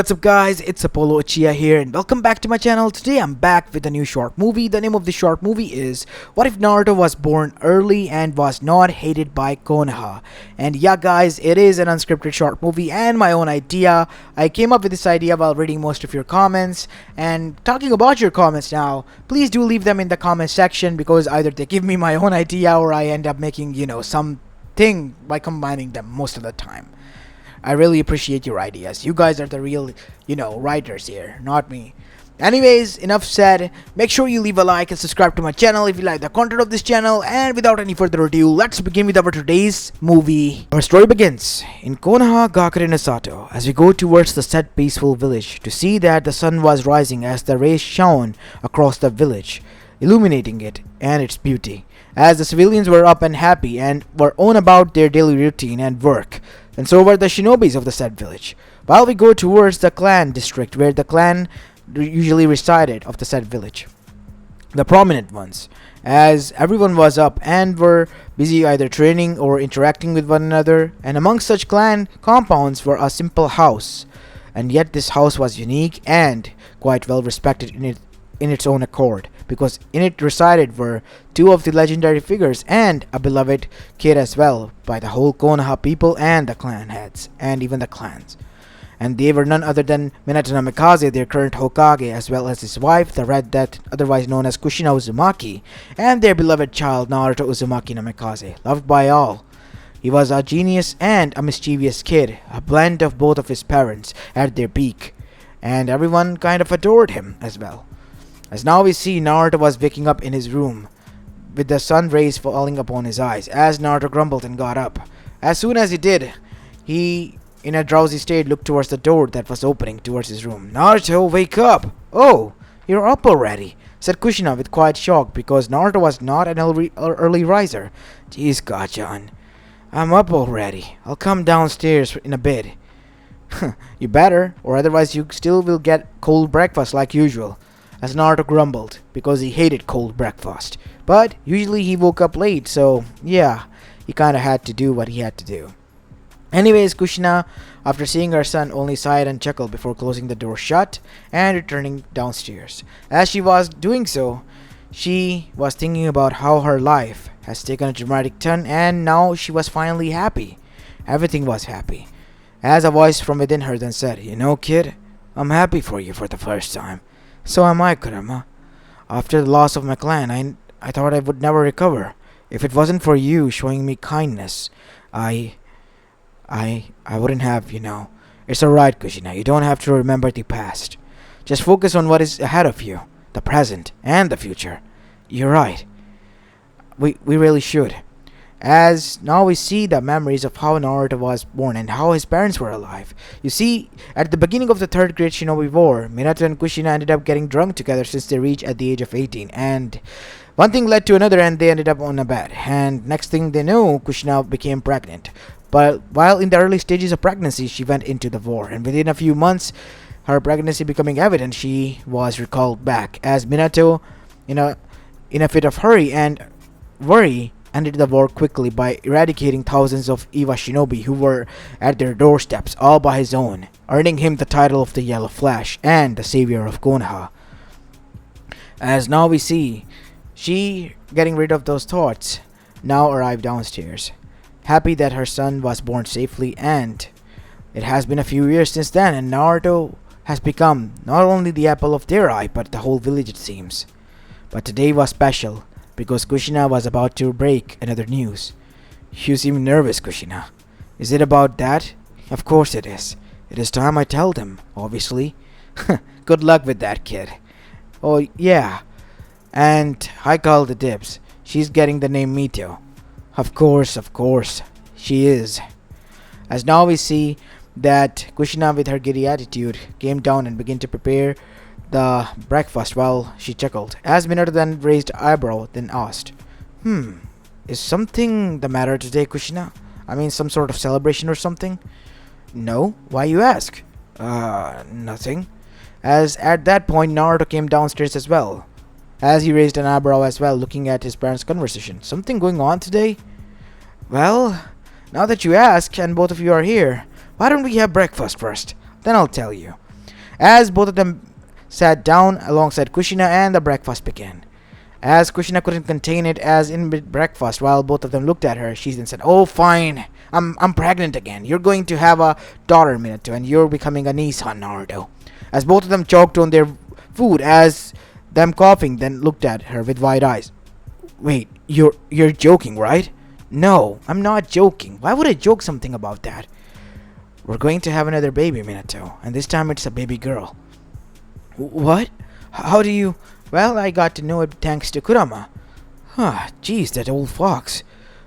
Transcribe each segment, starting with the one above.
What's up guys, it's Apollo Uchiha here and welcome back to my channel. Today I'm back with a new short movie. The name of the short movie is What If Naruto Was Born Early and Was Not Hated by Konoha. And yeah guys, it is an unscripted short movie and my own idea. I came up with this idea while reading most of your comments. And talking about your comments now, please do leave them in the comment section because either they give me my own idea or I end up making, something by combining them most of the time. I really appreciate your ideas. You guys are the real, writers here, not me. Anyways, enough said. Make sure you leave a like and subscribe to my channel if you like the content of this channel. And without any further ado, let's begin with our today's movie. Our story begins in Konoha, Gakure no Sato, as we go towards the said peaceful village to see that the sun was rising as the rays shone across the village, illuminating it and its beauty. As the civilians were up and happy and were on about their daily routine and work, and so were the shinobis of the said village. While we go towards the clan district where the clan usually resided of the said village, the prominent ones, as everyone was up and were busy either training or interacting with one another, and amongst such clan compounds were a simple house, and yet this house was unique and quite well respected in its own accord, because in it resided were two of the legendary figures and a beloved kid as well by the whole Konoha people and the clan heads and even the clans. And they were none other than Minato Namikaze, their current Hokage, as well as his wife, the Red Death, otherwise known as Kushina Uzumaki, and their beloved child Naruto Uzumaki Namikaze, loved by all. He was a genius and a mischievous kid, a blend of both of his parents at their peak, and everyone kind of adored him as well. As now we see Naruto was waking up in his room, with the sun rays falling upon his eyes, as Naruto grumbled and got up. As soon as he did, he, in a drowsy state, looked towards the door that was opening towards his room. "Naruto, wake up!" "Oh, you're up already," said Kushina with quiet shock, because Naruto was not an early riser. "Jeez, Gachan, I'm up already. I'll come downstairs in a bit." "You better, or otherwise you still will get cold breakfast like usual," as Naruto grumbled, because he hated cold breakfast. But usually he woke up late, so yeah, he kinda had to do what he had to do. Anyways, Kushina, after seeing her son, only sighed and chuckled before closing the door shut and returning downstairs. As she was doing so, she was thinking about how her life has taken a dramatic turn and now she was finally happy. Everything was happy. As a voice from within her then said, "You know, kid, I'm happy for you for the first time." "So am I, Kurama. After the loss of my clan, I thought I would never recover. If it wasn't for you showing me kindness, I wouldn't have, It's alright, Kushina. You don't have to remember the past. Just focus on what is ahead of you, the present and the future." "You're right. We really should." As now we see the memories of how Naruto was born and how his parents were alive. You see, at the beginning of the third Great Shinobi War, Minato and Kushina ended up getting drunk together since they reached at the age of 18. And one thing led to another and they ended up on a bed. And next thing they knew, Kushina became pregnant. But while in the early stages of pregnancy, she went into the war. And within a few months, her pregnancy becoming evident, she was recalled back. As Minato, in a fit of hurry and worry, ended the war quickly by eradicating thousands of Eva shinobi who were at their doorsteps all by his own, earning him the title of the Yellow Flash and the savior of Konoha. As now we see, she, getting rid of those thoughts, now arrived downstairs, happy that her son was born safely, and it has been a few years since then, and Naruto has become not only the apple of their eye, but the whole village it seems. But today was special, because Kushina was about to break another news. "You seem nervous, Kushina. Is it about that?" "Of course it is. It is time I tell them, obviously." "Good luck with that, kid." "Oh, yeah. And I call the dibs. She's getting the name Mito." Of course, she is." As now we see that Kushina, with her giddy attitude, came down and began to prepare the breakfast while she chuckled. As Minato then raised eyebrow, then asked, "Is something the matter today, Kushina? I mean, some sort of celebration or something?" "No, why you ask?" Nothing." As at that point, Naruto came downstairs as well. As he raised an eyebrow as well, looking at his parents' conversation. "Something going on today?" "Well, now that you ask, and both of you are here, why don't we have breakfast first? Then I'll tell you." as both of them sat down alongside Kushina and the breakfast began. As Kushina couldn't contain it as in breakfast while both of them looked at her, she then said, "Oh, fine. I'm pregnant again. You're going to have a daughter, Minato, and you're becoming a Nissan Naruto." As both of them choked on their food as them coughing, then looked at her with wide eyes. "Wait, you're joking, right?" "No, I'm not joking. Why would I joke something about that?" "We're going to have another baby, Minato, and this time it's a baby girl." "What? How do you..." "Well, I got to know it thanks to Kurama." "Huh, jeez, that old fox.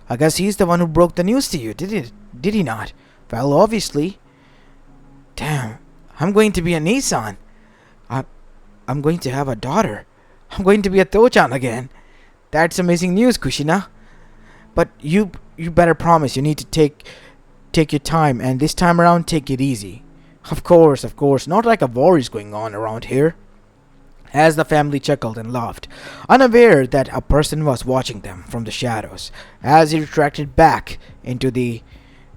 I guess he's the one who broke the news to you, did he not?" "Well, obviously." "Damn, I'm going to be a Nissan. I'm going to have a daughter. I'm going to be a Tochan again. That's amazing news, Kushina. But you better promise you need to take your time, and this time around take it easy." Of course. Not like a war is going on around here." As the family chuckled and laughed, unaware that a person was watching them from the shadows, as he retracted back into the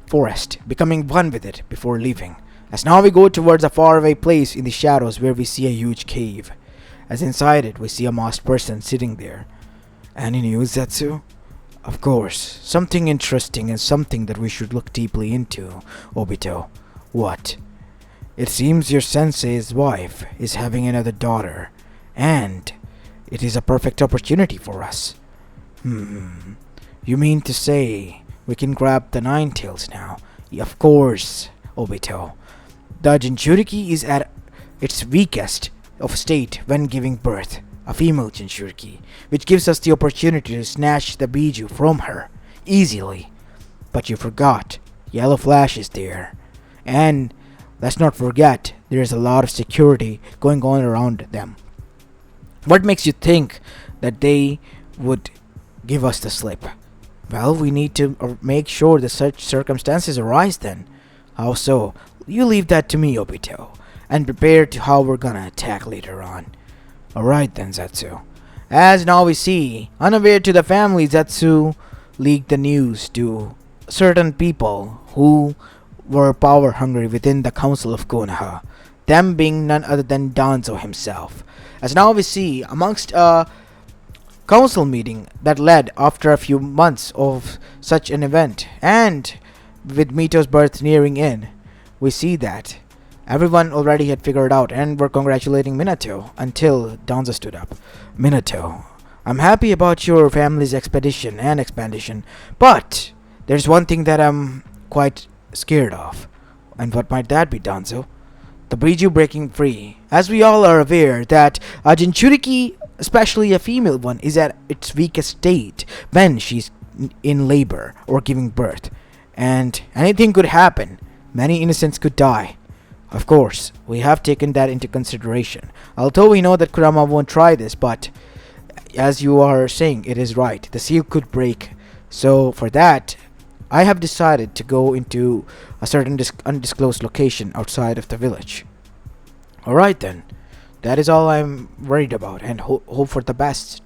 forest, becoming one with it before leaving. As now we go towards a faraway place in the shadows where we see a huge cave. As inside it we see a masked person sitting there. "Any news, Zetsu?" "Of course. Something interesting and something that we should look deeply into, Obito." "What?" "It seems your sensei's wife is having another daughter. And it is a perfect opportunity for us." You mean to say we can grab the Nine Tails now?" "Of course, Obito. The Jinchuriki is at its weakest of state when giving birth, a female Jinchuriki, which gives us the opportunity to snatch the Biju from her, easily. But you forgot, Yellow Flash is there. And let's not forget, there is a lot of security going on around them. What makes you think that they would give us the slip?" "Well, we need to make sure that such circumstances arise then." "How so?" "You leave that to me, Obito, and prepare to how we're gonna attack later on." "Alright then, Zetsu." As now we see, unaware to the family, Zetsu leaked the news to certain people who were power hungry within the Council of Konoha, them being none other than Danzo himself. As now we see, amongst a council meeting that led after a few months of such an event, and with Mito's birth nearing in, we see that everyone already had figured out and were congratulating Minato until Danzo stood up. "Minato, I'm happy about your family's expedition and expansion, but there's one thing that I'm quite scared of." "And what might that be, Danzo?" "The Biju breaking free. As we all are aware that a Jinchuriki, especially a female one, is at its weakest state when she's in labor or giving birth. And anything could happen. Many innocents could die. Of course, we have taken that into consideration. Although we know that Kurama won't try this, but as you are saying, it is right. The seal could break. So for that, I have decided to go into a certain undisclosed location outside of the village." "Alright then. That is all I'm worried about, and hope for the best."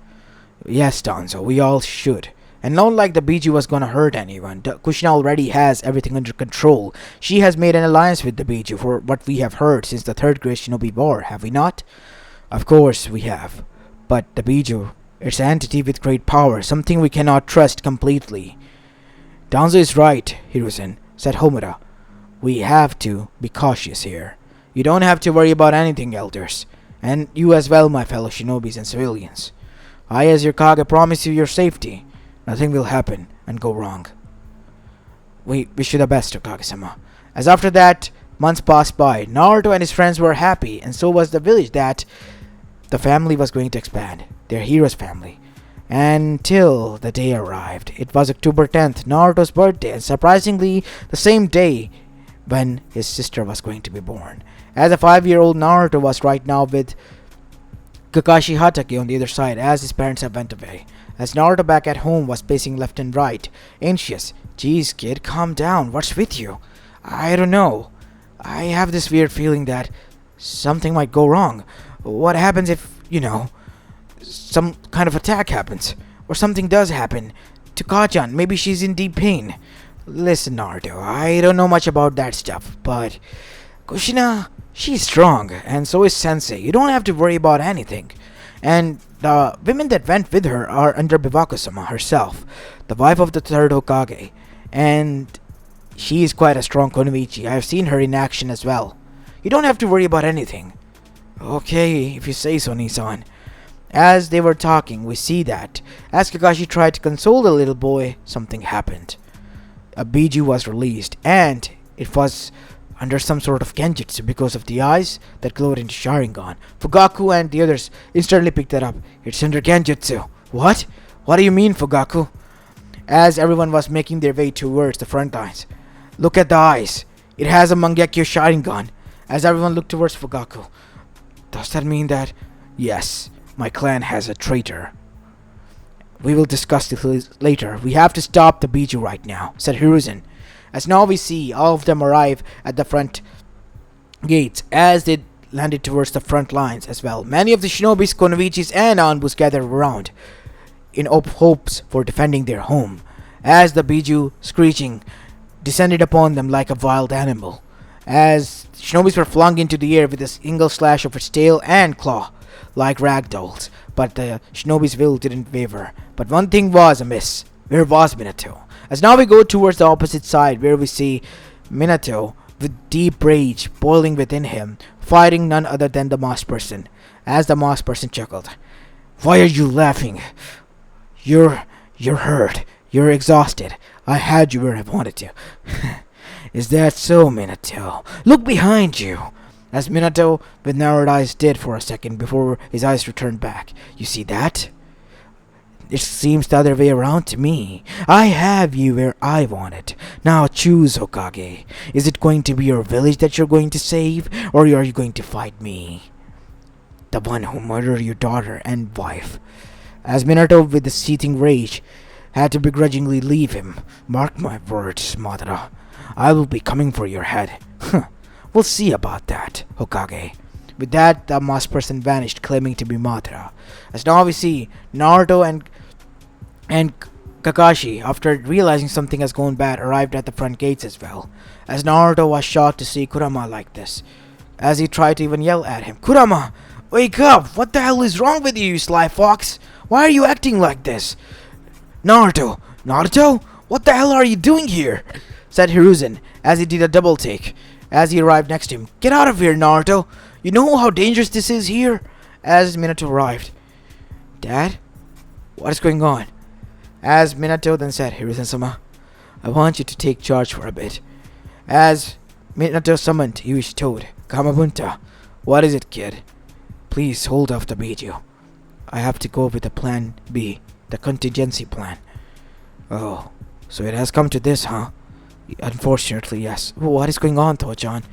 "Yes, Danzo, we all should. And not like the Biju was gonna hurt anyone. Kushina already has everything under control. She has made an alliance with the Biju for what we have heard since the third Great Shinobi War, have we not?" "Of course we have. But the Biju, it's an entity with great power, something we cannot trust completely." "Danzo is right, Hiruzen," said Homura. "We have to be cautious here. You don't have to worry about anything, elders. And you as well, my fellow shinobis and civilians. I, as your Kage, promise you your safety. Nothing will happen and go wrong. We wish you the best, Kage-sama." As after that, months passed by. Naruto and his friends were happy, and so was the village that the family was going to expand. Their hero's family. Until the day arrived. It was October 10th, Naruto's birthday, and surprisingly, the same day when his sister was going to be born. As a 5-year-old, Naruto was right now with Kakashi Hatake on the other side, as his parents have went away. As Naruto back at home was pacing left and right, anxious. "Geez, kid, calm down. What's with you?" "I don't know. I have this weird feeling that something might go wrong. What happens if, some kind of attack happens? Or something does happen to Kachan? Maybe she's in deep pain." "Listen, Naruto, I don't know much about that stuff, but Kushina She's strong, and so is Sensei. You don't have to worry about anything. And the women that went with her are under Bivaku-sama herself, the wife of the third Hokage. And she is quite a strong Konoichi. I've seen her in action as well. You don't have to worry about anything. Okay, if you say so, Nisan. As they were talking, we see that as Kakashi tried to console the little boy, something happened. A Biju was released, and it was under some sort of genjutsu because of the eyes that glowed into Sharingan. Fugaku and the others instantly picked that up. It's under genjutsu. What? What do you mean, Fugaku? As everyone was making their way towards the front lines. Look at the eyes. It has a Mangekyo Sharingan. As everyone looked towards Fugaku. Does that mean that? Yes, my clan has a traitor. We will discuss this later. We have to stop the Biju right now, said Hiruzen. As now we see all of them arrive at the front gates as they landed towards the front lines as well. Many of the shinobis, konoichis, and anbus gathered around in hopes for defending their home as the Biju, screeching, descended upon them like a wild animal. As shinobis were flung into the air with a single slash of its tail and claw like ragdolls, but the shinobi's will didn't waver. But one thing was amiss. Where was Minato? As now we go towards the opposite side where we see Minato with deep rage boiling within him, fighting none other than the masked person. As the masked person chuckled, "Why are you laughing? You're hurt. You're exhausted. I had you where I wanted you." "Is that so, Minato? Look behind you." As Minato with narrowed eyes did for a second before his eyes returned back. "You see that? It seems the other way around to me. I have you where I want it. Now choose, Hokage. Is it going to be your village that you're going to save, or are you going to fight me? The one who murdered your daughter and wife." As Minato, with the seething rage, had to begrudgingly leave him. "Mark my words, Madara. I will be coming for your head." "We'll see about that, Hokage." With that, the masked person vanished, claiming to be Madara. As now we see Naruto and Kakashi, after realizing something has gone bad, arrived at the front gates as well. As Naruto was shocked to see Kurama like this, as he tried to even yell at him, "Kurama, wake up! What the hell is wrong with you, you sly fox? Why are you acting like this?" Naruto, what the hell are you doing here?" said Hiruzen, as he did a double take. As he arrived next to him, "Get out of here, Naruto! You know how dangerous this is here?" As Minato arrived, "Dad, what is going on?" As Minato then said, "Hiruzen-sama, I want you to take charge for a bit." As Minato summoned Yuichi Toad, "Kamabunta, what is it, kid?" "Please hold off the Biju. I have to go with the plan B, the contingency plan." "Oh, so it has come to this, huh?" "Unfortunately, yes." "What is going on, Toho-chan?"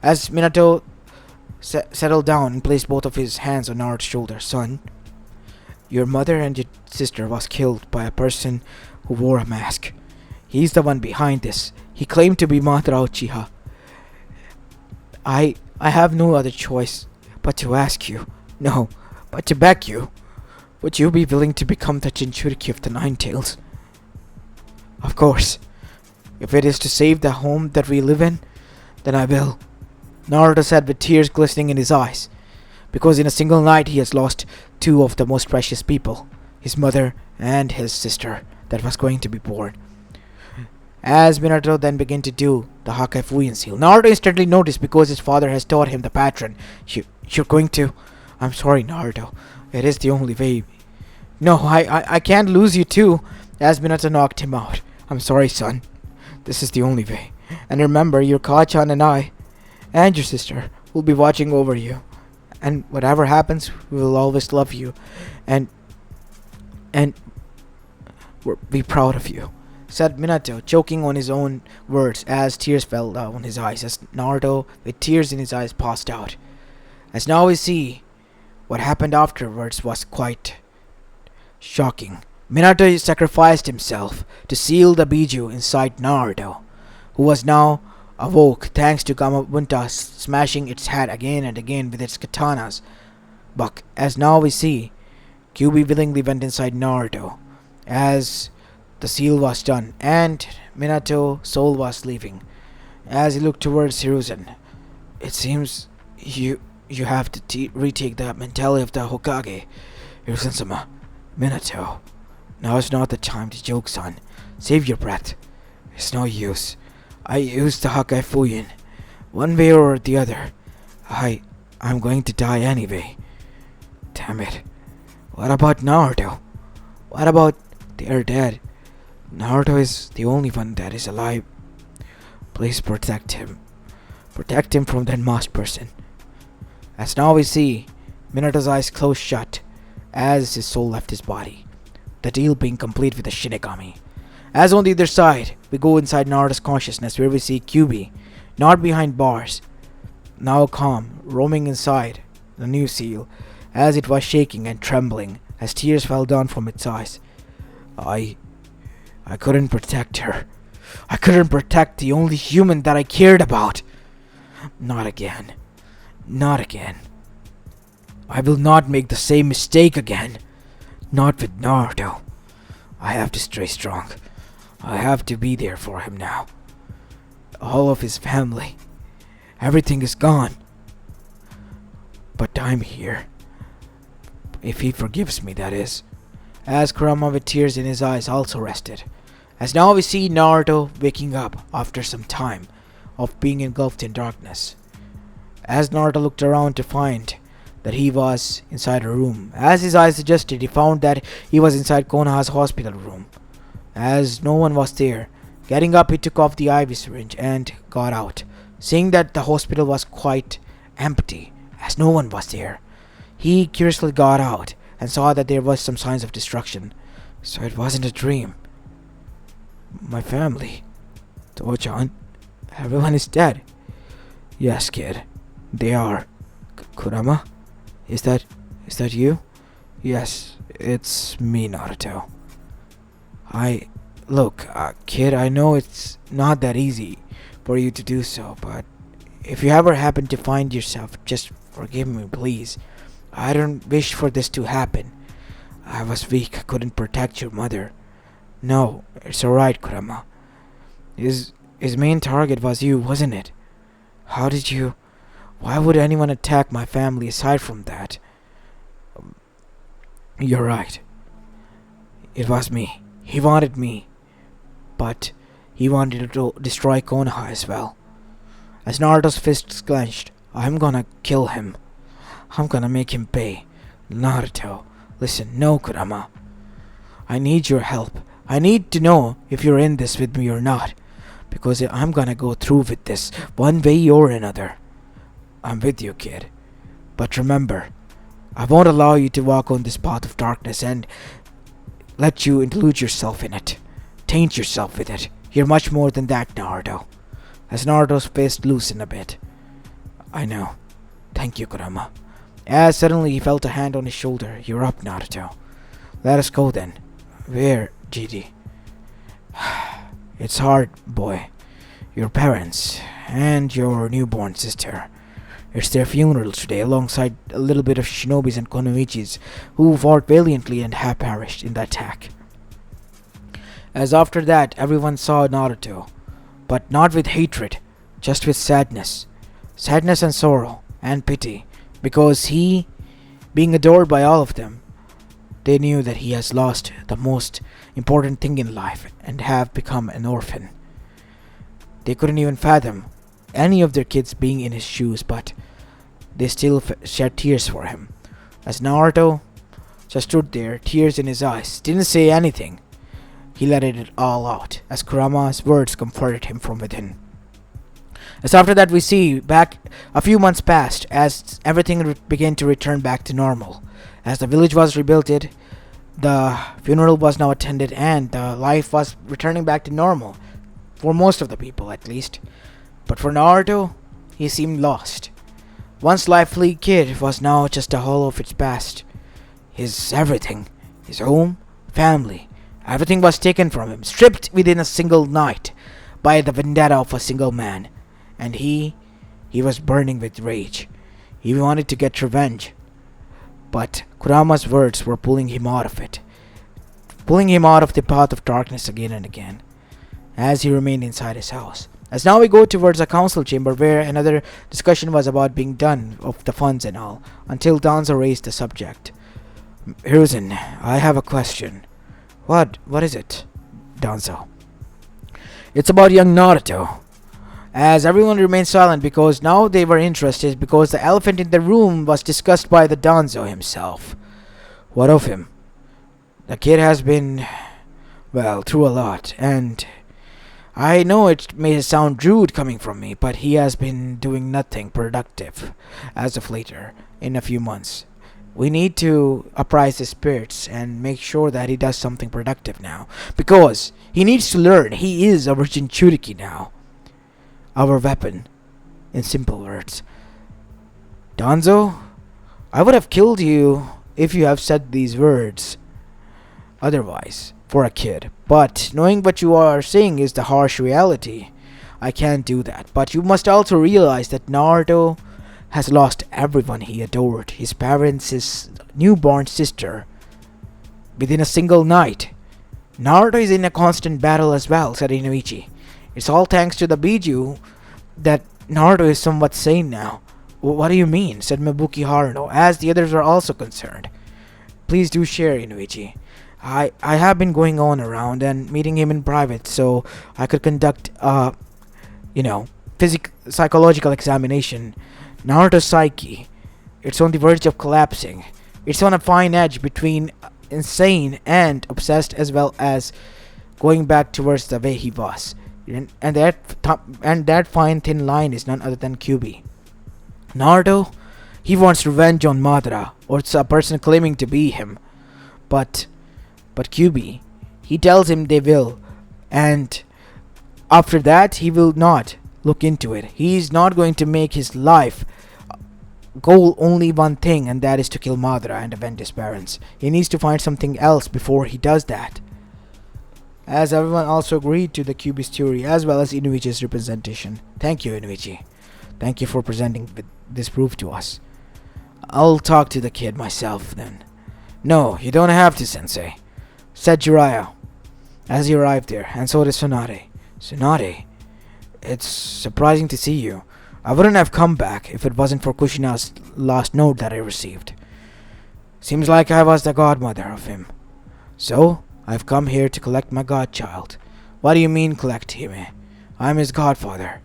As Minato settled down and placed both of his hands on Naruto's shoulder. "Son, your mother and your sister was killed by a person who wore a mask. He's the one behind this. He claimed to be Madara Uchiha. I have no other choice but to ask you, no, but to beg you. Would you be willing to become the Jinchuriki of the Nine Tails?" "Of course. If it is to save the home that we live in, then I will," Naruto said with tears glistening in his eyes. Because in a single night he has lost two of the most precious people, his mother and his sister that was going to be born. As Minato then began to do the Hakai Fuyin seal, Naruto instantly noticed because his father has taught him the pattern. You're going to... "I'm sorry, Naruto. It is the only way." "No, I can't lose you too." As Minato knocked him out. "I'm sorry, son. This is the only way. And remember, your Kachan and I, and your sister, will be watching over you. And whatever happens, we will always love you. And we'll be proud of you," said Minato, choking on his own words as tears fell down his eyes as Naruto, with tears in his eyes, passed out. As now we see, what happened afterwards was quite shocking. Minato sacrificed himself to seal the Biju inside Naruto, who was now awoke thanks to Kamabunta smashing its head again and again with its katanas. But as now we see, Kyuubi willingly went inside Naruto as the seal was done and Minato's soul was leaving. As he looked towards Hiruzen, "It seems You have to retake the mentality of the Hokage. Your Minato. Now is not the time to joke, son. Save your breath. It's no use. I used the Hakai Fuyin. One way or the other. I'm going to die anyway. Damn it. What about Naruto? What about they're dead? Naruto is the only one that is alive. Please protect him. Protect him from that masked person. As now we see, Minato's eyes closed shut as his soul left his body. The deal being complete with the Shinigami. As on the other side, we go inside Naruto's consciousness where we see Kyuubi, not behind bars, now calm, roaming inside the new seal, as it was shaking and trembling as tears fell down from its eyes. I couldn't protect her. I couldn't protect the only human that I cared about. Not again. Not again. I will not make the same mistake again. Not with Naruto. I have to stay strong. I have to be there for him now. All of his family. Everything is gone. But I'm here. If he forgives me, that is. As Kurama with tears in his eyes also rested. As now we see Naruto waking up after some time of being engulfed in darkness. As Naruto looked around to find that he was inside a room. As his eyes suggested, he found that he was inside Konoha's hospital room. As no one was there, getting up he took off the IV syringe and got out. Seeing that the hospital was quite empty, as no one was there, he curiously got out and saw that there was some signs of destruction. So it wasn't a dream. My family, Tojo-chan, everyone is dead. Yes, kid, they are. Kurama, is that you? Yes, it's me, Naruto. Look, kid, I know it's not that easy for you to do so, but if you ever happen to find yourself, just forgive me, please. I don't wish for this to happen. I was weak, I couldn't protect your mother. No, it's alright, Kurama. His main target was you, wasn't it? Why would anyone attack my family aside from that? You're right. It was me. He wanted me. But he wanted to destroy Konoha as well. As Naruto's fists clenched, I'm gonna kill him. I'm gonna make him pay. Naruto, listen, no, Kurama. I need your help. I need to know if you're in this with me or not. Because I'm gonna go through with this, one way or another. I'm with you, kid. But remember, I won't allow you to walk on this path of darkness and let you include yourself in it. Taint yourself with it. You're much more than that, Naruto. As Naruto's face loosened a bit. I know. Thank you, Kurama. As suddenly he felt a hand on his shoulder. You're up, Naruto. Let us go then. Where, GD? It's hard, boy. Your parents and your newborn sister. It's their funeral today, alongside a little bit of shinobis and konoichis who fought valiantly and have perished in the attack. As after that, everyone saw Naruto, but not with hatred, just with sadness. Sadness and sorrow and pity, because he, being adored by all of them, they knew that he has lost the most important thing in life and have become an orphan. They couldn't even fathom any of their kids being in his shoes, but they still shed tears for him. As Naruto just stood there, tears in his eyes, didn't say anything. He let it all out, as Kurama's words comforted him from within. As after that we see back a few months passed, as everything began to return back to normal. As the village was rebuilt, the funeral was now attended, and life was returning back to normal. For most of the people, at least. But for Naruto, he seemed lost. Once lively kid was now just a hollow of its past. His everything, his home, family, everything was taken from him, stripped within a single night by the vendetta of a single man. And he was burning with rage. He wanted to get revenge. But Kurama's words were pulling him out of it. Pulling him out of the path of darkness again and again. As he remained inside his house, As now we go towards a council chamber where another discussion was about being done of the funds and all, until Danzo raised the subject. Hiruzen, I have a question. What? What is it? Danzo. It's about young Naruto. As everyone remained silent because now they were interested because the elephant in the room was discussed by the Danzo himself. What of him? The kid has been, well, through a lot, and I know it may sound rude coming from me, but he has been doing nothing productive as of later in a few months. We need to apprise his spirits and make sure that he does something productive now, because he needs to learn he is our Jinchuriki now. Our weapon, in simple words. Danzo, I would have killed you if you have said these words otherwise for a kid, but knowing what you are saying is the harsh reality, I can't do that. But you must also realize that Naruto has lost everyone he adored, his parents, his newborn sister, within a single night. Naruto is in a constant battle as well, said Inuichi. It's all thanks to the Biju that Naruto is somewhat sane now. What do you mean? Said Mabuki Haruno, as the others were also concerned. Please do share, Inuichi. I have been going on around and meeting him in private so I could conduct psychological examination. Naruto's psyche, it's on the verge of collapsing. It's on a fine edge between insane and obsessed, as well as going back towards the way he was. And that fine thin line is none other than Kyuubi. Naruto, he wants revenge on Madara, or it's a person claiming to be him. But Kyuubi, he tells him they will, and after that he will not look into it. He's not going to make his life goal only one thing, and that is to kill Madara and avenge his parents. He needs to find something else before he does that. As everyone also agreed to the Kyuubi's theory as well as Inuichi's representation. Thank you, Inuichi. Thank you for presenting this proof to us. I'll talk to the kid myself then. No, you don't have to, Sensei, said Jiraiya as he arrived there, and so did Tsunade. Tsunade, it's surprising to see you. I wouldn't have come back if it wasn't for Kushina's last note that I received. Seems like I was the godmother of him. So, I've come here to collect my godchild. What do you mean collect, Hime? I'm his godfather.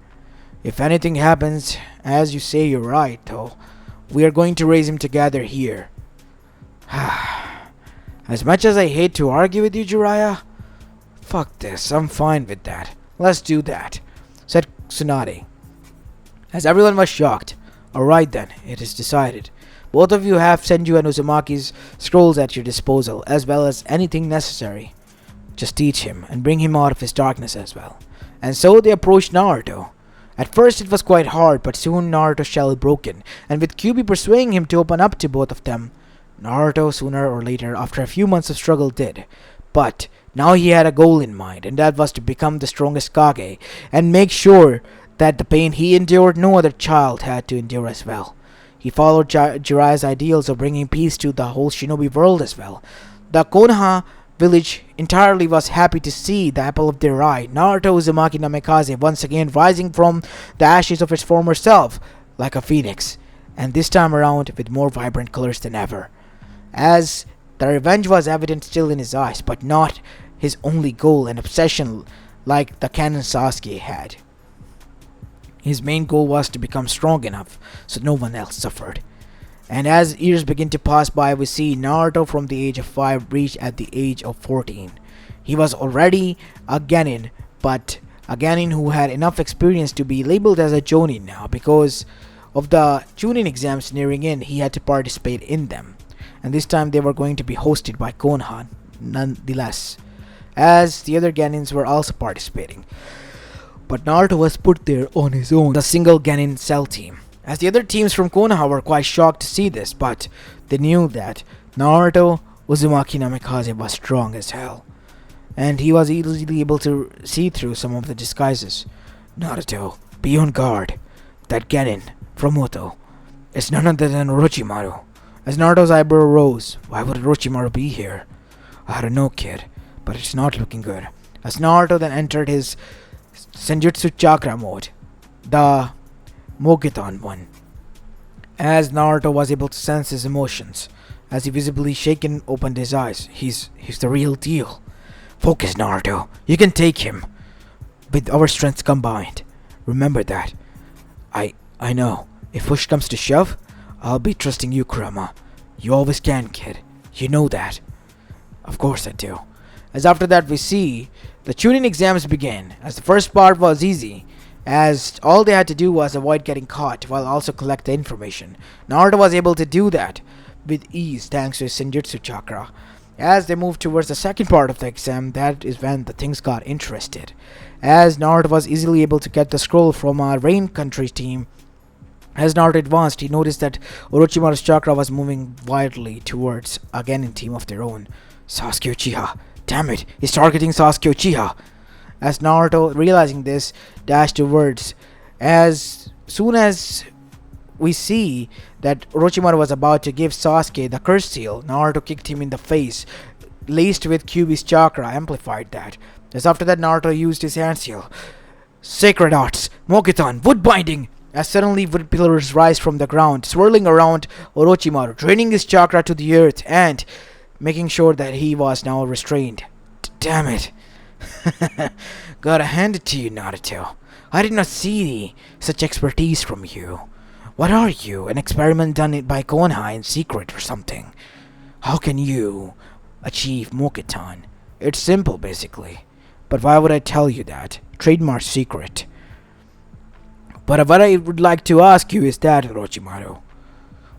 If anything happens, as you say, you're right, though, we are going to raise him together here. As much as I hate to argue with you, Jiraiya, fuck this, I'm fine with that. Let's do that, said Tsunade. As everyone was shocked. Alright then, it is decided. Both of you have Senju and Uzumaki's scrolls at your disposal, as well as anything necessary. Just teach him, and bring him out of his darkness as well. And so they approached Naruto. At first it was quite hard, but soon Naruto's shell broken, and with Kyuubi persuading him to open up to both of them, Naruto sooner or later, after a few months of struggle, did. But now he had a goal in mind, and that was to become the strongest Kage, and make sure that the pain he endured no other child had to endure as well. He followed Jiraiya's ideals of bringing peace to the whole shinobi world as well. The Konoha village entirely was happy to see the apple of their eye, Naruto Uzumaki Namikaze, once again rising from the ashes of its former self like a phoenix, and this time around with more vibrant colors than ever. As the revenge was evident still in his eyes, but not his only goal and obsession like the canon Sasuke had. His main goal was to become strong enough so no one else suffered. And as years begin to pass by, we see Naruto from the age of 5 reach at the age of 14. He was already a genin, but a genin who had enough experience to be labeled as a jonin now. Because of the Chunin exams nearing in, he had to participate in them. And this time they were going to be hosted by Konoha nonetheless, as the other genins were also participating. But Naruto was put there on his own, the single genin cell team. As the other teams from Konoha were quite shocked to see this, but they knew that Naruto Uzumaki Namikaze was strong as hell, and he was easily able to see through some of the disguises. Naruto, be on guard. That genin from Muto is none other than Orochimaru. As Naruto's eyebrow rose, why would Orochimaru be here? I don't know, kid, but it's not looking good. As Naruto then entered his Senjutsu Chakra mode, the Mogiton one. As Naruto was able to sense his emotions, as he visibly shaken opened his eyes. He's the real deal. Focus, Naruto. You can take him. With our strengths combined. Remember that. I know. If push comes to shove, I'll be trusting you, Kurama. You always can, kid. You know that. Of course I do. As after that we see the tuning exams begin. As the first part was easy, as all they had to do was avoid getting caught while also collect the information. Naruto was able to do that with ease thanks to his Senjutsu chakra. As they moved towards the second part of the exam, that is when the things got interested. As Naruto was easily able to get the scroll from our Rain Country team, as Naruto advanced, he noticed that Orochimaru's chakra was moving wildly towards a Genin team of their own. Sasuke Uchiha. Damn it, he's targeting Sasuke Uchiha. As Naruto, realizing this, dashed towards. As soon as we see that Orochimaru was about to give Sasuke the curse seal, Naruto kicked him in the face, laced with Kyuubi's chakra, amplified that. As after that, Naruto used his hand seal. Sacred Arts, Mokitan, Wood Binding! As suddenly wood pillars rise from the ground, swirling around Orochimaru, draining his chakra to the earth and making sure that he was now restrained. Damn it. Gotta hand it to you, Naruto. I did not see such expertise from you. What are you, an experiment done by Konoha in secret or something? How can you achieve Mokitan? It's simple, basically. But why would I tell you that? Trademark secret. But what I would like to ask you is that, Orochimaru.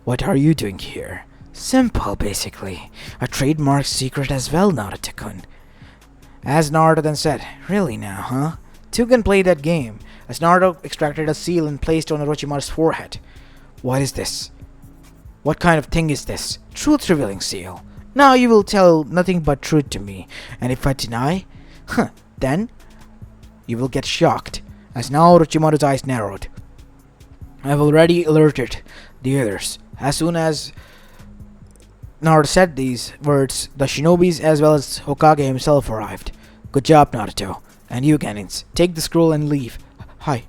What are you doing here? Simple, basically. A trademark secret as well, Naruto-kun. As Naruto then said, really now, huh? Two can play that game. As Naruto extracted a seal and placed on Orochimaru's forehead. What is this? What kind of thing is this? Truth-revealing seal. Now you will tell nothing but truth to me. And if I deny, then you will get shocked. As now Orochimaru's eyes narrowed. I have already alerted the others. As soon as Naruto said these words, the shinobis as well as Hokage himself arrived. Good job, Naruto. And you, Genins, take the scroll and leave. Hi.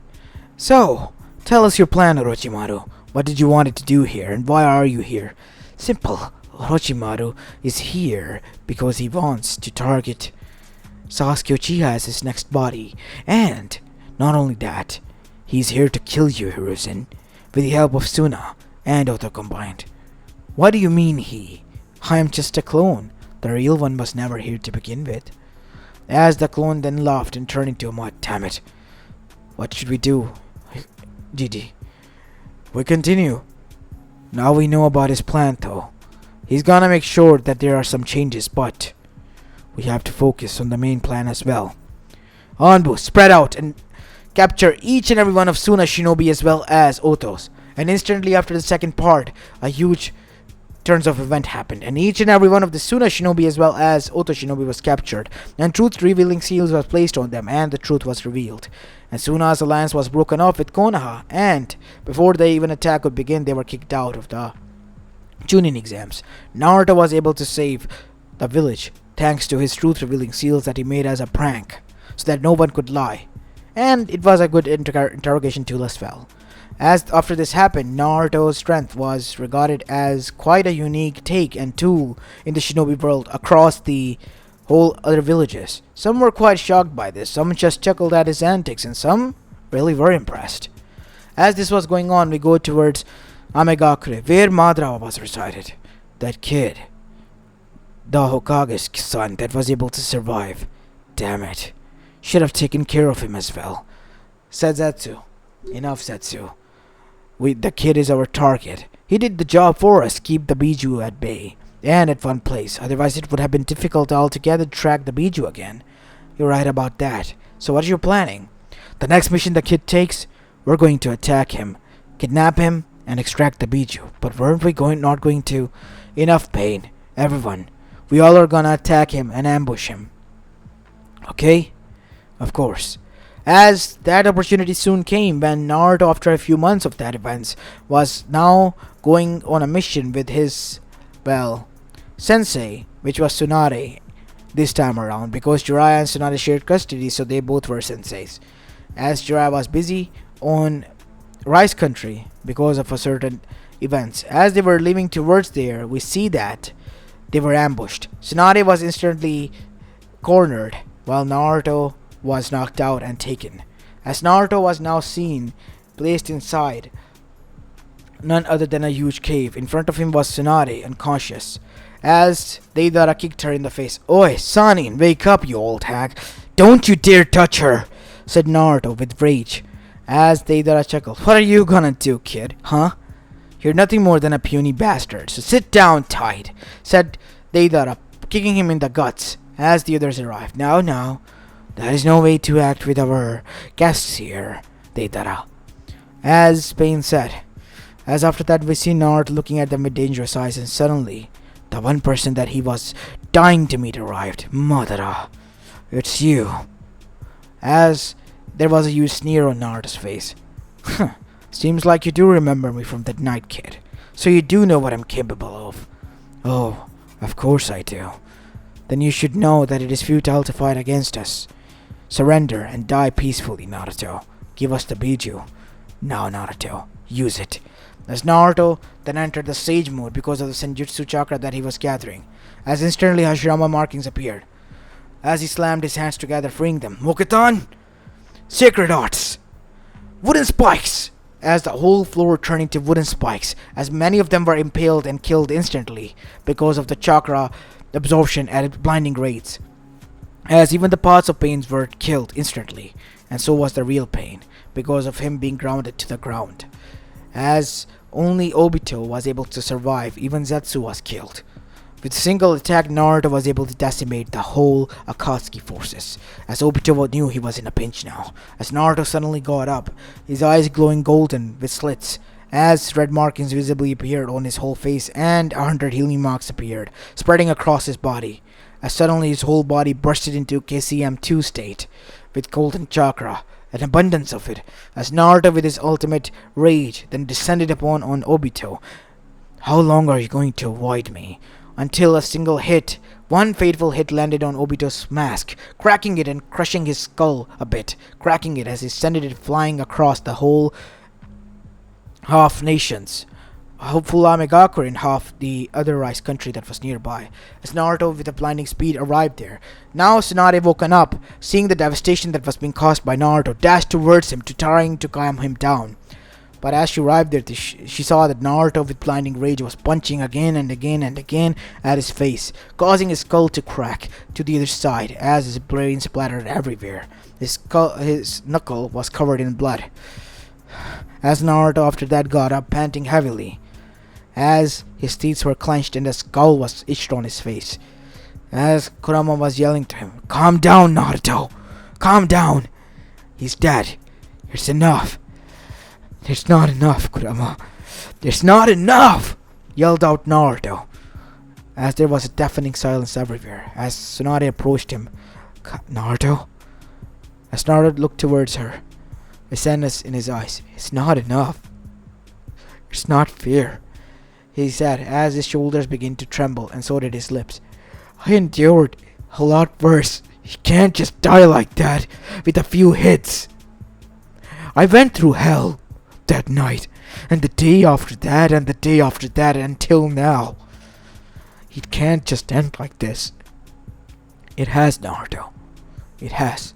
So, tell us your plan, Orochimaru. What did you want to do here, and why are you here? Simple. Orochimaru is here because he wants to target Sasuke Uchiha as his next body. And, not only that, he's here to kill you, Hiruzen, with the help of Suna and Oto combined. What do you mean he? I am just a clone. The real one was never here to begin with. As the clone then laughed and turned into a mud. Damn it. What should we do? Gigi. We continue. Now we know about his plan though. He's gonna make sure that there are some changes, but we have to focus on the main plan as well. Anbu, spread out and capture each and every one of Suna's shinobi as well as Oto's. And instantly after the second part, a huge turns of event happened, and each and every one of the Suna shinobi as well as Oto shinobi was captured, and truth-revealing seals was placed on them, and the truth was revealed. And Suna's alliance was broken off with Konoha, and before they even attack could begin, they were kicked out of the Chunin exams. Naruto was able to save the village thanks to his truth-revealing seals that he made as a prank, so that no one could lie. And it was a good interrogation tool as well. As after this happened, Naruto's strength was regarded as quite a unique take and tool in the shinobi world across the whole other villages. Some were quite shocked by this, some just chuckled at his antics, and some really were impressed. As this was going on, we go towards Amegakure, where Madara was recited. That kid, the Hokage's son that was able to survive. Damn it. Should have taken care of him as well. Said Zetsu. Enough, Zetsu. The kid is our target. He did the job for us, keep the Biju at bay, and at one place. Otherwise it would have been difficult altogether to track the Biju again. You're right about that. So what are you planning? The next mission the kid takes, we're going to attack him, kidnap him, and extract the Biju. But weren't we not going to? Enough pain. Everyone. We all are gonna attack him and ambush him. Okay? Of course. As that opportunity soon came when Naruto, after a few months of that events, was now going on a mission with his, sensei, which was Tsunade, this time around because Jiraiya and Tsunade shared custody, so they both were senseis. As Jiraiya was busy on Rice Country because of a certain events. As they were leaving towards there, we see that they were ambushed. Tsunade was instantly cornered while Naruto was knocked out and taken. As Naruto was now seen placed inside none other than a huge cave. In front of him was Tsunade, unconscious. As Deidara kicked her in the face. Oi, Sanin, wake up, you old hag. Don't you dare touch her, said Naruto with rage. As Deidara chuckled. What are you gonna do, kid? Huh? You're nothing more than a puny bastard, so sit down tight, said Deidara, kicking him in the guts as the others arrived. Now, that is no way to act with our guests here, Deidara. As Pain said. As after that we see Naruto looking at them with dangerous eyes, and suddenly the one person that he was dying to meet arrived. Madara, it's you. As there was a huge sneer on Naruto's face. Seems like you do remember me from that night, kid. So you do know what I'm capable of. Oh, of course I do. Then you should know that it is futile to fight against us. Surrender and die peacefully, Naruto. Give us the Biju. Now, Naruto, use it. As Naruto then entered the Sage mode because of the Senjutsu chakra that he was gathering. As instantly Hashirama markings appeared. As he slammed his hands together, freeing them. Mokutan! Sacred Arts! Wooden spikes! As the whole floor turned into wooden spikes, as many of them were impaled and killed instantly because of the chakra absorption at blinding rates. As even the parts of Pains were killed instantly, and so was the real Pain because of him being grounded to the ground. As only Obito was able to survive, even Zetsu was killed. With a single attack, Naruto was able to decimate the whole Akatsuki forces, as Obito knew he was in a pinch now. As Naruto suddenly got up, his eyes glowing golden with slits, as red markings visibly appeared on his whole face and 100 healing marks appeared, spreading across his body. As suddenly his whole body bursted into KCM2 state, with golden chakra, an abundance of it, as Naruto with his ultimate rage then descended upon Obito. How long are you going to avoid me? Until a single hit, one fateful hit landed on Obito's mask, cracking it and crushing his skull a bit, cracking it as he sent it flying across the whole half nations. Fulamegakure and half the other rice country that was nearby. As Naruto with a blinding speed arrived there. Now Tsunade woken up, seeing the devastation that was being caused by Naruto, dashed towards him trying to calm him down. But as she arrived there, she saw that Naruto with blinding rage was punching again and again and again at his face, causing his skull to crack to the other side as his brain splattered everywhere. His knuckle was covered in blood. As Naruto after that got up, panting heavily, as his teeth were clenched and a skull was itched on his face. As Kurama was yelling to him, "Calm down, Naruto! Calm down! He's dead. It's enough. There's not enough, Kurama. There's not enough!" yelled out Naruto. As there was a deafening silence everywhere, as Tsunade approached him. Naruto? As Naruto looked towards her, a sadness in his eyes. It's not enough. It's not fair, he said as his shoulders began to tremble and so did his lips. I endured a lot worse. You can't just die like that with a few hits. I went through hell that night, and the day after that, and the day after that, until now. It can't just end like this. It has, Naruto. It has.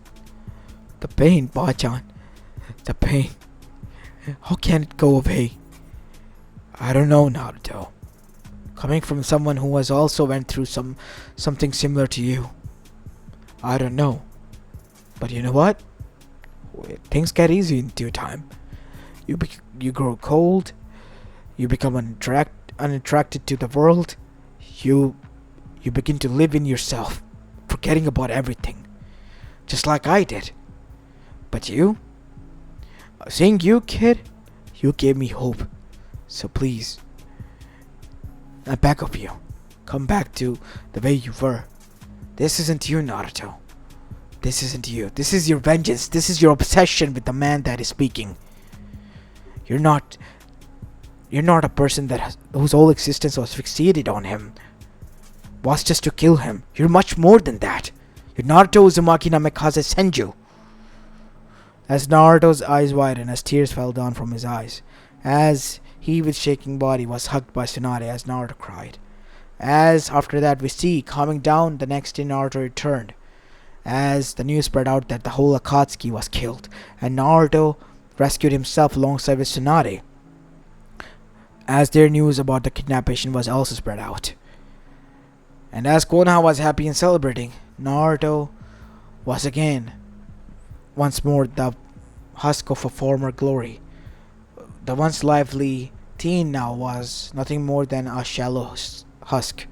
The pain, Bachan. The pain. How can it go away? I don't know, Naruto. Coming from someone who has also went through something similar to you. I don't know. But you know what? Things get easy in due time. You grow cold. You become unattracted to the world. You begin to live in yourself, forgetting about everything, just like I did. But you, seeing you, kid, you gave me hope. So please, I beg of you, come back to the way you were. This isn't you, Naruto. This isn't you. This is your vengeance. This is your obsession with the man that is speaking. You're not a person whose whole existence was fixated on him. was just to kill him. You're much more than that. You're Naruto Uzumaki Namikaze Senju. As Naruto's eyes widened, as tears fell down from his eyes, as he with shaking body was hugged by Tsunade as Naruto cried. As after that we see, calming down, the next day Naruto returned, as the news spread out that the whole Akatsuki was killed, and Naruto rescued himself alongside with Tsunade, as their news about the kidnapping was also spread out. And as Konoha was happy and celebrating, Naruto was again, once more, the husk of a former glory. The once lively teen now was nothing more than a shallow husk,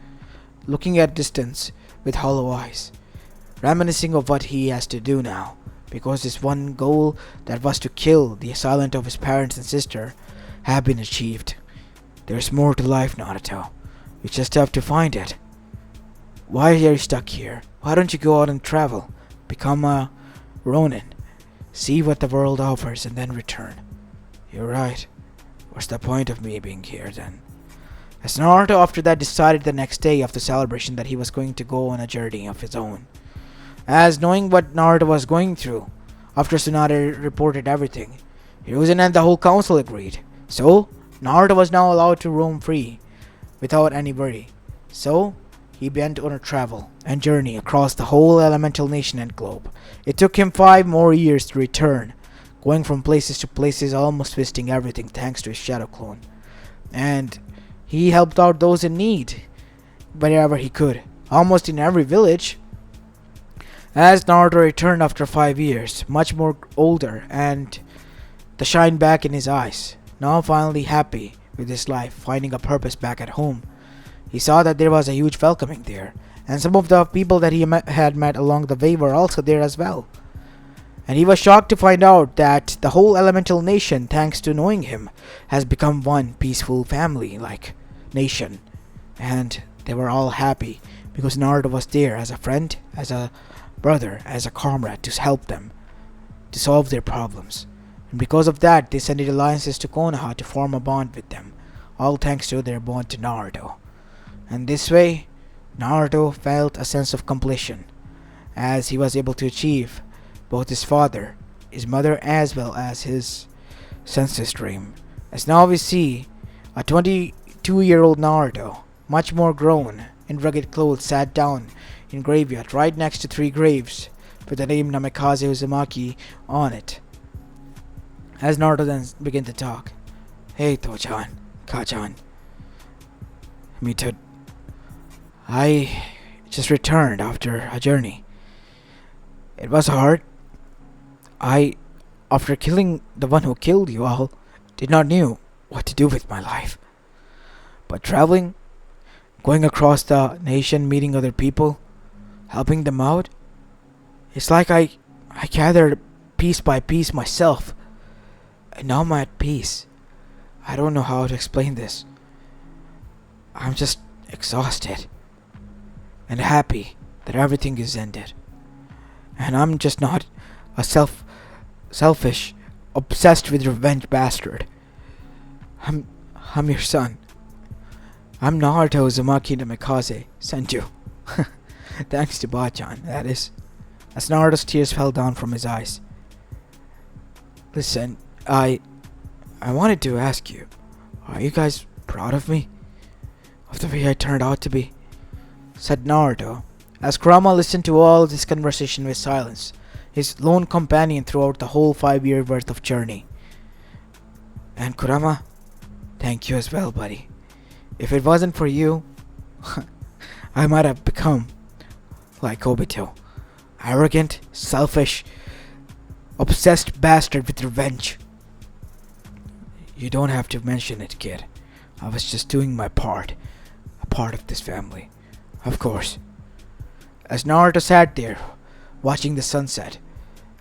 looking at distance with hollow eyes, reminiscing of what he has to do now, because his one goal, that was to kill the assailant of his parents and sister, had been achieved. There's more to life, Naruto. You just have to find it. Why are you stuck here? Why don't you go out and travel? Become a Ronin. See what the world offers and then return. You're right. What's the point of me being here then? As Naruto after that decided the next day of the celebration that he was going to go on a journey of his own. As knowing what Naruto was going through, after Tsunade reported everything, Hiruzen and the whole council agreed. So, Naruto was now allowed to roam free, without any worry. So, he bent on a travel and journey across the whole elemental nation and globe. It took him 5 more years to return, going from places to places, almost visiting everything thanks to his shadow clone. And he helped out those in need wherever he could, almost in every village. As Naruto returned after 5 years, much more older and the shine back in his eyes, now finally happy with his life, finding a purpose back at home. He saw that there was a huge welcoming there, and some of the people that he had met along the way were also there as well. And he was shocked to find out that the whole elemental nation, thanks to knowing him, has become one peaceful family-like nation. And they were all happy because Naruto was there as a friend, as a brother, as a comrade to help them, to solve their problems. And because of that, they sent alliances to Konoha to form a bond with them, all thanks to their bond to Naruto. And this way, Naruto felt a sense of completion, as he was able to achieve both his father, his mother, as well as his senses dream. As now we see a 22-year-old Naruto, much more grown, in rugged clothes, sat down in graveyard right next to 3 graves with the name Namikaze Uzumaki on it. As Naruto then began to talk. Hey Tojan, Kajan. Me too. I just returned after a journey. It was hard. After killing the one who killed you all, did not knew what to do with my life. But traveling, going across the nation, meeting other people, helping them out, it's like I gathered piece by piece myself. And now I'm at peace. I don't know how to explain this. I'm just exhausted and happy that everything is ended. And I'm just not a selfish, obsessed with revenge bastard. I'm your son. I'm Naruto Uzumaki Namikaze Senju. Thanks to Bachan, that is. As Naruto's tears fell down from his eyes. Listen, I wanted to ask you, are you guys proud of me? Of the way I turned out to be? Said Naruto, as Kurama listened to all this conversation with silence, his lone companion throughout the whole 5-year worth of journey. And Kurama, thank you as well, buddy. If it wasn't for you, I might have become like Obito. Arrogant, selfish, obsessed bastard with revenge. You don't have to mention it, kid. I was just doing my part. A part of this family. Of course. As Naruto sat there, watching the sunset,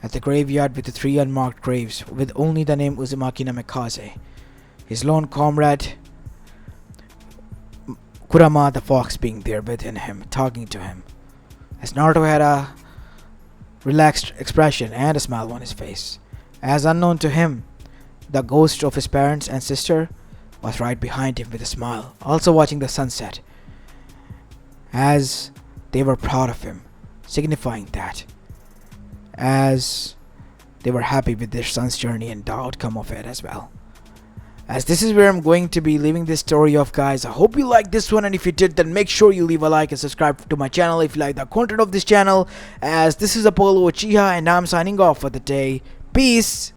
at the graveyard with the 3 unmarked graves, with only the name Uzumaki Namikaze, his lone comrade, Kurama the fox being there within him, talking to him. As Naruto had a relaxed expression and a smile on his face, as unknown to him, the ghost of his parents and sister was right behind him with a smile, also watching the sunset. as they were proud of him, signifying that as they were happy with their son's journey and the outcome of it as well. As this is where I'm going to be leaving this story off, guys. I hope you liked this one, and if you did, then make sure you leave a like and subscribe to my channel if you like the content of this channel. As this is Apollo Uchiha, and I'm signing off for the day. Peace.